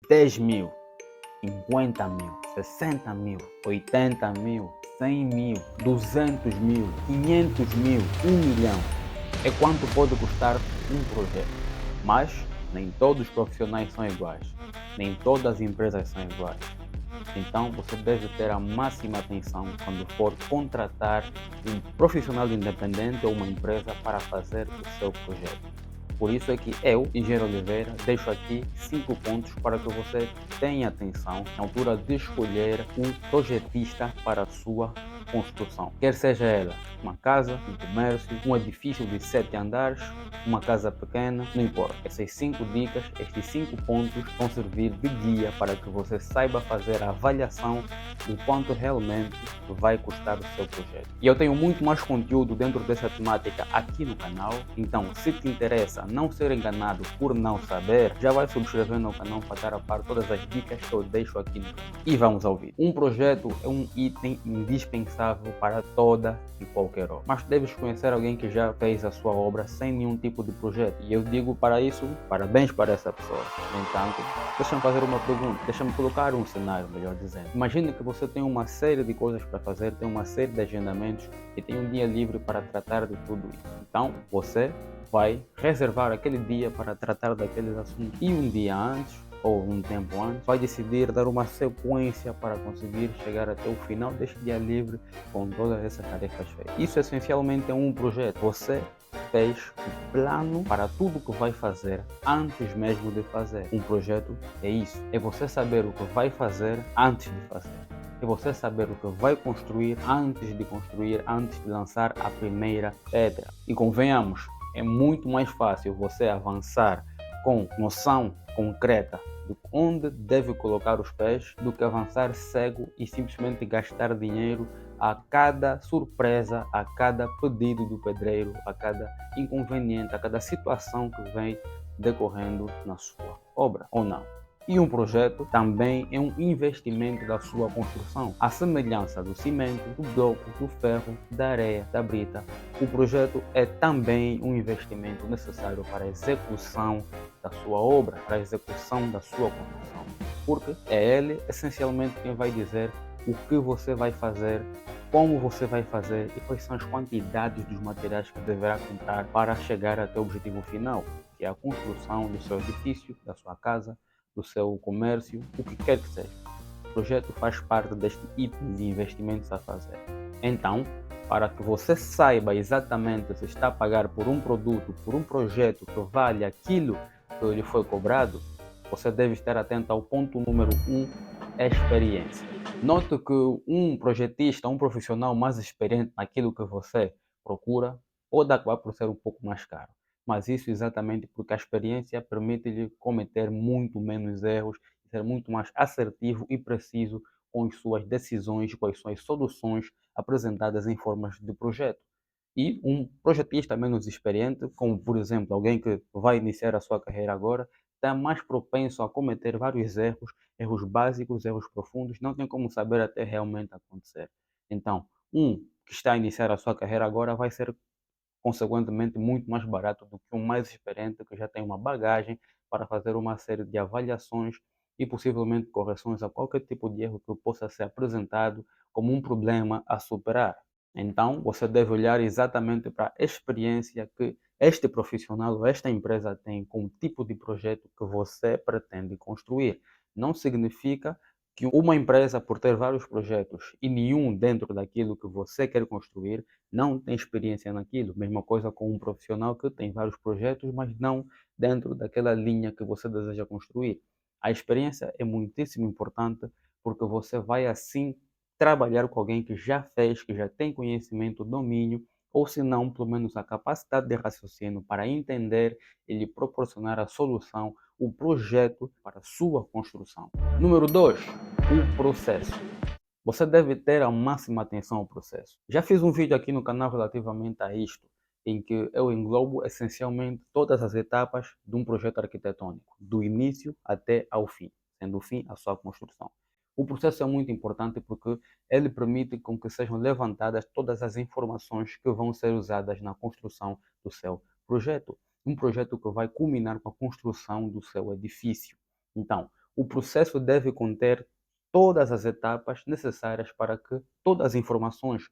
10 mil, 50 mil, 60 mil, 80 mil, 100 mil, 200 mil, 500 mil, 1 milhão. É quanto pode custar um projeto. Mas nem todos os profissionais são iguais. Nem todas as empresas são iguais. Então você deve ter a máxima atenção quando for contratar um profissional independente ou uma empresa para fazer o seu projeto. Por isso é que eu, Engenheiro Oliveira, deixo aqui 5 pontos para que você tenha atenção na altura de escolher um projetista para a sua construção. Quer seja ela uma casa, um comércio, um edifício de 7 andares, uma casa pequena, não importa. Essas 5 dicas, estes 5 pontos vão servir de guia para que você saiba fazer a avaliação do quanto realmente vai custar o seu projeto. E eu tenho muito mais conteúdo dentro dessa temática aqui no canal, então se te interessa não ser enganado por não saber, já vai subscrevendo no canal para dar a par todas as dicas que eu deixo aqui no canal. E vamos ao vídeo. Um projeto é um item indispensável para toda e qualquer obra, mas deves conhecer alguém que já fez a sua obra sem nenhum tipo de projeto, e eu digo para isso, parabéns para essa pessoa. No entanto, deixa-me fazer uma pergunta, deixa-me colocar um cenário, melhor dizendo. Imagine que você tem uma série de coisas para fazer, tem uma série de agendamentos e tem um dia livre para tratar de tudo isso. Então, você vai reservar aquele dia para tratar daqueles assuntos, e um dia antes ou um tempo antes vai decidir dar uma sequência para conseguir chegar até o final deste dia livre com todas essas tarefas feitas. Isso essencialmente é um projeto. Você fez um plano para tudo que vai fazer antes mesmo de fazer. Um projeto é isso, é você saber o que vai fazer antes de fazer. É você saber o que vai construir antes de construir, antes de lançar a primeira pedra. E convenhamos, é muito mais fácil você avançar com noção concreta de onde deve colocar os pés do que avançar cego e simplesmente gastar dinheiro a cada surpresa, a cada pedido do pedreiro, a cada inconveniente, a cada situação que vem decorrendo na sua obra, ou não. E um projeto também é um investimento da sua construção. A semelhança do cimento, do bloco, do ferro, da areia, da brita, o projeto é também um investimento necessário para a execução da sua obra, para a execução da sua construção. Porque é ele, essencialmente, quem vai dizer o que você vai fazer, como você vai fazer e quais são as quantidades dos materiais que deverá comprar para chegar até o objetivo final, que é a construção do seu edifício, da sua casa, do seu comércio, o que quer que seja. O projeto faz parte deste item de investimentos a fazer. Então, para que você saiba exatamente se está a pagar por um produto, por um projeto que vale aquilo que lhe foi cobrado, você deve estar atento ao ponto número 1, experiência. Note que um projetista, um profissional mais experiente naquilo que você procura, pode acabar por ser um pouco mais caro. Mas isso exatamente porque a experiência permite-lhe cometer muito menos erros, ser muito mais assertivo e preciso com as suas decisões, com as suas soluções apresentadas em formas de projeto. E um projetista menos experiente, como por exemplo alguém que vai iniciar a sua carreira agora, está mais propenso a cometer vários erros, erros básicos, erros profundos, não tem como saber até realmente acontecer. Então, um que está a iniciar a sua carreira agora vai ser consequentemente muito mais barato do que um mais experiente que já tem uma bagagem para fazer uma série de avaliações e possivelmente correções a qualquer tipo de erro que possa ser apresentado como um problema a superar. Então, você deve olhar exatamente para a experiência que este profissional ou esta empresa tem com o tipo de projeto que você pretende construir. Não significa que uma empresa, por ter vários projetos e nenhum dentro daquilo que você quer construir, não tem experiência naquilo. Mesma coisa com um profissional que tem vários projetos, mas não dentro daquela linha que você deseja construir. A experiência é muitíssimo importante porque você vai assim trabalhar com alguém que já fez, que já tem conhecimento, domínio, ou se não, pelo menos a capacidade de raciocínio para entender e lhe proporcionar a solução, o projeto para a sua construção. Número 2, o processo. Você deve ter a máxima atenção ao processo. Já fiz um vídeo aqui no canal relativamente a isto, em que eu englobo essencialmente todas as etapas de um projeto arquitetônico, do início até ao fim, sendo o fim a sua construção. O processo é muito importante porque ele permite com que sejam levantadas todas as informações que vão ser usadas na construção do seu projeto. Um projeto que vai culminar com a construção do seu edifício. Então, o processo deve conter todas as etapas necessárias para que todas as informações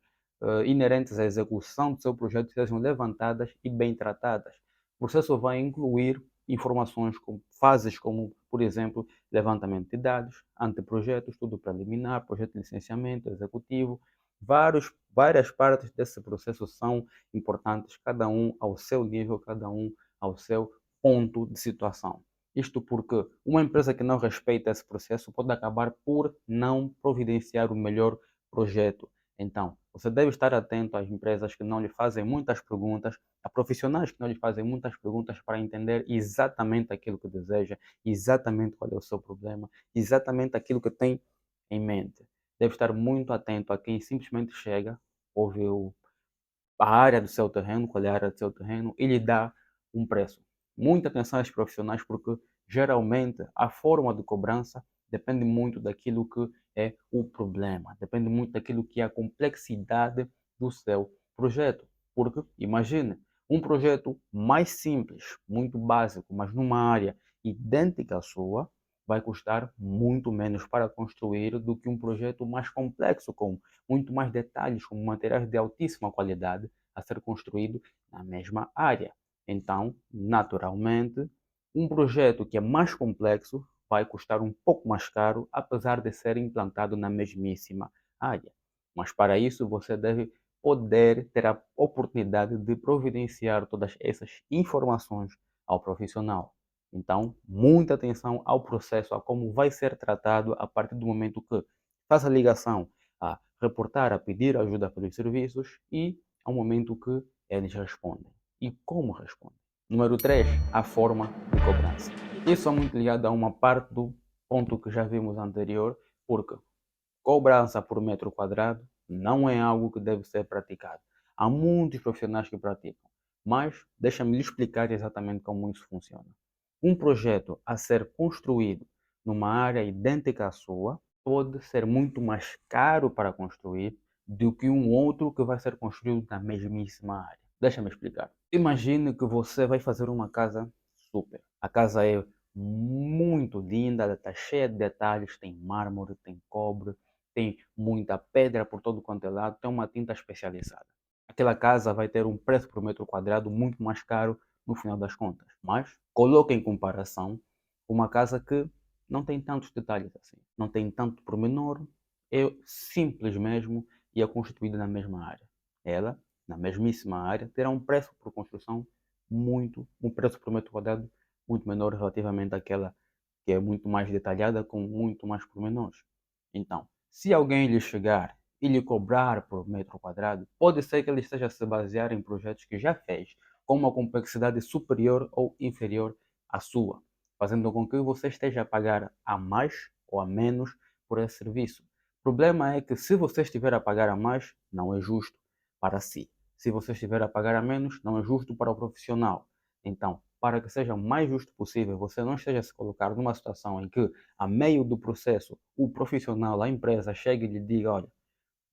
inerentes à execução do seu projeto sejam levantadas e bem tratadas. O processo vai incluir informações como fases como, por exemplo, levantamento de dados, anteprojetos, tudo preliminar, projeto de licenciamento, executivo. Várias partes desse processo são importantes, cada um ao seu nível, cada um ao seu ponto de situação. Isto porque uma empresa que não respeita esse processo pode acabar por não providenciar o melhor projeto. Então, você deve estar atento às empresas que não lhe fazem muitas perguntas, a profissionais que não lhe fazem muitas perguntas para entender exatamente aquilo que deseja, exatamente qual é o seu problema, exatamente aquilo que tem em mente. Deve estar muito atento a quem simplesmente chega, ouve a área do seu terreno, qual é a área do seu terreno, e lhe dá um preço. Muita atenção aos profissionais, porque geralmente a forma de cobrança depende muito daquilo que é o problema, depende muito daquilo que é a complexidade do seu projeto. Porque, imagine, um projeto mais simples, muito básico, mas numa área idêntica à sua, vai custar muito menos para construir do que um projeto mais complexo, com muito mais detalhes, com materiais de altíssima qualidade a ser construído na mesma área. Então, naturalmente, um projeto que é mais complexo vai custar um pouco mais caro, apesar de ser implantado na mesmíssima área. Mas para isso você deve poder ter a oportunidade de providenciar todas essas informações ao profissional. Então, muita atenção ao processo, a como vai ser tratado a partir do momento que faz a ligação a reportar, a pedir ajuda pelos serviços e ao momento que eles respondem. E como respondem. Número 3, a forma de cobrança. Isso é muito ligado a uma parte do ponto que já vimos anterior, porque cobrança por metro quadrado não é algo que deve ser praticado. Há muitos profissionais que praticam, mas deixa-me lhe explicar exatamente como isso funciona. Um projeto a ser construído numa área idêntica à sua pode ser muito mais caro para construir do que um outro que vai ser construído na mesmíssima área. Deixa-me explicar. Imagine que você vai fazer uma casa super. A casa é muito linda, ela está cheia de detalhes, tem mármore, tem cobre, tem muita pedra por todo quanto é lado, tem uma tinta especializada. Aquela casa vai ter um preço por metro quadrado muito mais caro no final das contas. Mas coloque em comparação uma casa que não tem tantos detalhes assim, não tem tanto pormenor, é simples mesmo e é construída na mesma área. Ela, na mesmíssima área, terá um preço por construção um preço por metro quadrado muito menor relativamente àquela que é muito mais detalhada, com muito mais pormenores. Então, se alguém lhe chegar e lhe cobrar por metro quadrado, pode ser que ele esteja a se basear em projetos que já fez, com uma complexidade superior ou inferior à sua, fazendo com que você esteja a pagar a mais ou a menos por esse serviço. O problema é que se você estiver a pagar a mais, não é justo para si. Se você estiver a pagar a menos, não é justo para o profissional. Então, para que seja o mais justo possível, você não esteja a se colocar numa situação em que, a meio do processo, o profissional, a empresa, chegue e lhe diga: olha,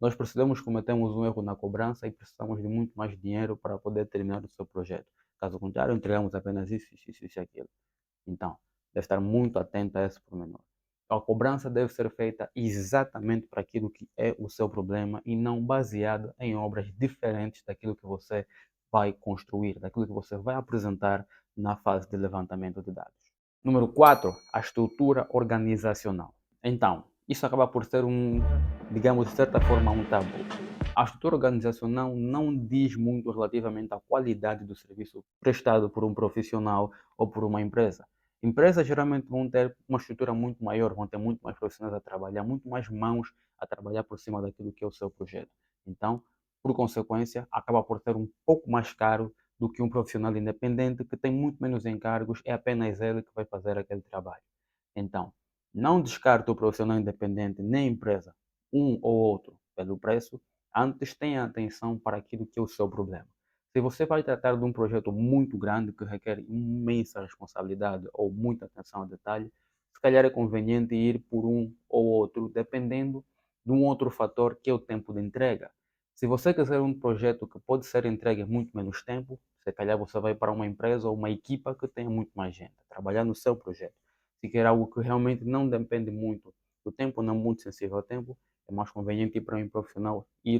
nós percebemos que cometemos um erro na cobrança e precisamos de muito mais dinheiro para poder terminar o seu projeto. Caso contrário, entregamos apenas isso e aquilo. Então, deve estar muito atento a esse pormenor. A cobrança deve ser feita exatamente para aquilo que é o seu problema e não baseada em obras diferentes daquilo que você vai construir, daquilo que você vai apresentar na fase de levantamento de dados. Número 4, a estrutura organizacional. Então, isso acaba por ser digamos, de certa forma, um tabu. A estrutura organizacional não diz muito relativamente à qualidade do serviço prestado por um profissional ou por uma empresa. Empresas geralmente vão ter uma estrutura muito maior, vão ter muito mais profissionais a trabalhar, muito mais mãos a trabalhar por cima daquilo que é o seu projeto. Então, por consequência, acaba por ser um pouco mais caro do que um profissional independente que tem muito menos encargos, é apenas ele que vai fazer aquele trabalho. Então, não descarte o profissional independente nem a empresa, um ou outro, pelo preço, antes tenha atenção para aquilo que é o seu problema. Se você vai tratar de um projeto muito grande que requer imensa responsabilidade ou muita atenção ao detalhe, se calhar é conveniente ir por um ou outro, dependendo de um outro fator que é o tempo de entrega. Se você quiser um projeto que pode ser entregue em muito menos tempo, se calhar você vai para uma empresa ou uma equipa que tenha muito mais gente a trabalhar no seu projeto. Se quer algo que realmente não depende muito do tempo, não muito sensível ao tempo, é mais conveniente ir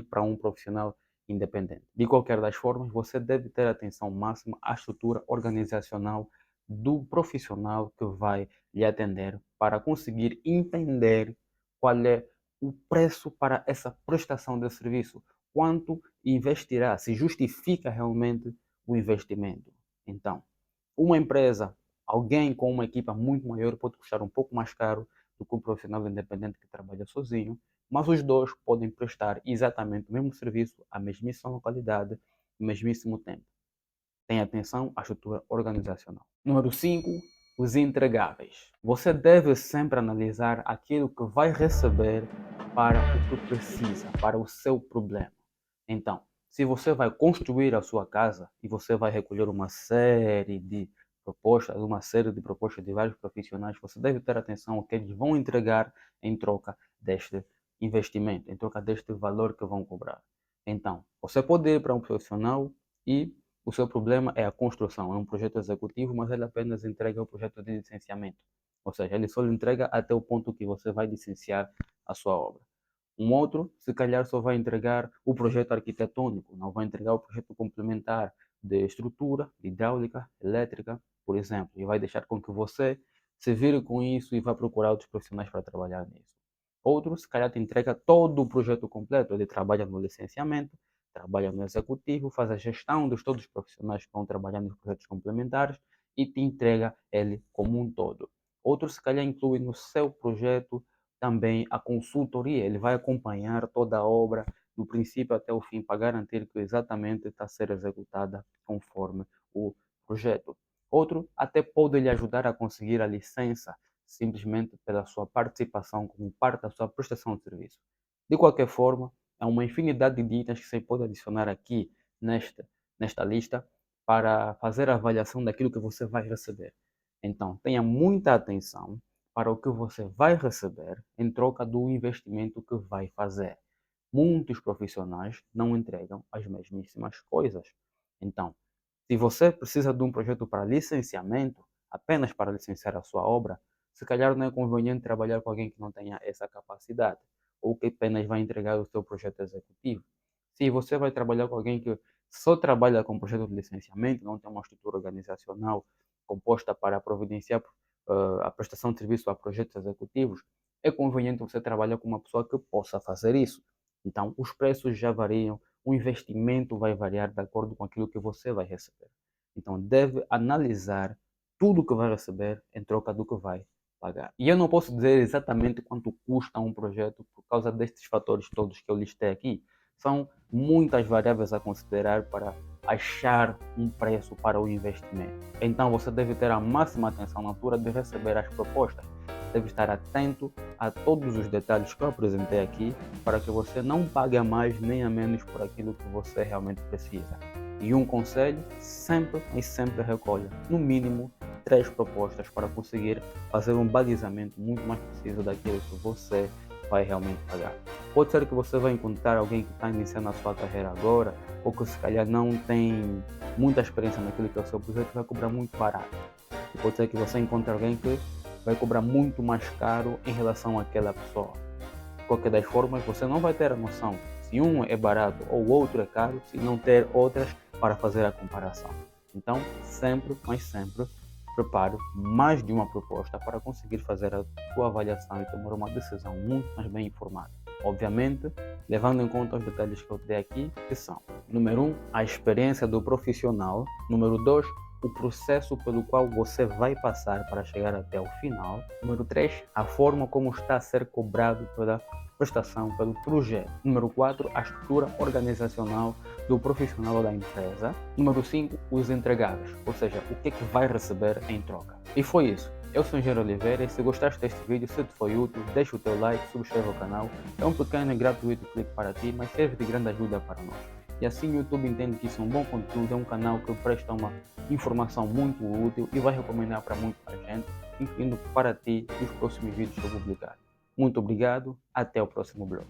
para um profissional independente. De qualquer das formas, você deve ter atenção máxima à estrutura organizacional do profissional que vai lhe atender para conseguir entender qual é o preço para essa prestação de serviço, quanto investirá, se justifica realmente o investimento. Então, uma empresa, alguém com uma equipa muito maior pode custar um pouco mais caro do que um profissional independente que trabalha sozinho, mas os dois podem prestar exatamente o mesmo serviço, a mesmíssima qualidade, no mesmíssimo tempo. Tenha atenção à estrutura organizacional. Número 5, os entregáveis. Você deve sempre analisar aquilo que vai receber para o que precisa, para o seu problema. Então, se você vai construir a sua casa e você vai recolher uma série de propostas de vários profissionais, você deve ter atenção ao que eles vão entregar em troca deste investimento, em troca deste valor que vão cobrar. Então, você pode ir para um profissional e o seu problema é a construção, é um projeto executivo, mas ele apenas entrega o projeto de licenciamento. Ou seja, ele só lhe entrega até o ponto que você vai licenciar a sua obra. Um outro, se calhar, só vai entregar o projeto arquitetônico, não vai entregar o projeto complementar de estrutura, de hidráulica, elétrica, por exemplo, e vai deixar com que você se vire com isso e vá procurar outros profissionais para trabalhar nisso. Outro, se calhar, te entrega todo o projeto completo, ele trabalha no licenciamento, trabalha no executivo, faz a gestão de todos os profissionais que vão trabalhar nos projetos complementares e te entrega ele como um todo. Outro, se calhar, inclui no seu projeto também a consultoria. Ele vai acompanhar toda a obra, do princípio até o fim, para garantir que exatamente está a ser executada conforme o projeto. Outro até pode lhe ajudar a conseguir a licença, simplesmente pela sua participação como parte da sua prestação de serviço. De qualquer forma, há uma infinidade de itens que você pode adicionar aqui nesta lista para fazer a avaliação daquilo que você vai receber. Então, tenha muita atenção para o que você vai receber em troca do investimento que vai fazer. Muitos profissionais não entregam as mesmíssimas coisas. Então, se você precisa de um projeto para licenciamento, apenas para licenciar a sua obra, se calhar não é conveniente trabalhar com alguém que não tenha essa capacidade, ou que apenas vai entregar o seu projeto executivo. Se você vai trabalhar com alguém que só trabalha com projeto de licenciamento, não tem uma estrutura organizacional composta para providenciar a prestação de serviço a projetos executivos, é conveniente você trabalhar com uma pessoa que possa fazer isso. Então, os preços já variam, o investimento vai variar de acordo com aquilo que você vai receber. Então, deve analisar tudo o que vai receber em troca do que vai pagar. E eu não posso dizer exatamente quanto custa um projeto por causa destes fatores todos que eu listei aqui. São muitas variáveis a considerar para achar um preço para o investimento. Então você deve ter a máxima atenção na altura de receber as propostas. Deve estar atento a todos os detalhes que eu apresentei aqui para que você não pague a mais nem a menos por aquilo que você realmente precisa. E um conselho, sempre e sempre recolha, no mínimo, 3 propostas para conseguir fazer um balizamento muito mais preciso daquilo que você vai realmente pagar. Pode ser que você vai encontrar alguém que está iniciando a sua carreira agora, ou que se calhar não tem muita experiência naquilo que é o seu projeto e vai cobrar muito barato. E pode ser que você encontre alguém que vai cobrar muito mais caro em relação àquela pessoa. De qualquer das formas, você não vai ter a noção se um é barato ou o outro é caro, se não ter outras para fazer a comparação. Então, sempre, mas sempre, prepare mais de uma proposta para conseguir fazer a sua avaliação e tomar uma decisão muito mais bem informada. Obviamente, levando em conta os detalhes que eu dei aqui, que são: número 1, a experiência do profissional. Número 2, o processo pelo qual você vai passar para chegar até o final. Número 3, a forma como está a ser cobrado pela prestação, pelo projeto. Número 4, a estrutura organizacional do profissional ou da empresa. Número 5, os entregáveis, ou seja, o que é que vai receber em troca. E foi isso. Eu sou o Engenheiro Oliveira e se gostaste deste vídeo, se te foi útil, deixa o teu like, subscreve o canal. É um pequeno e gratuito clique para ti, mas serve de grande ajuda para nós. E assim o YouTube entende que isso é um bom conteúdo, é um canal que presta uma informação muito útil e vai recomendar para muita gente, incluindo para ti os próximos vídeos que eu publicar. Muito obrigado, até o próximo blog.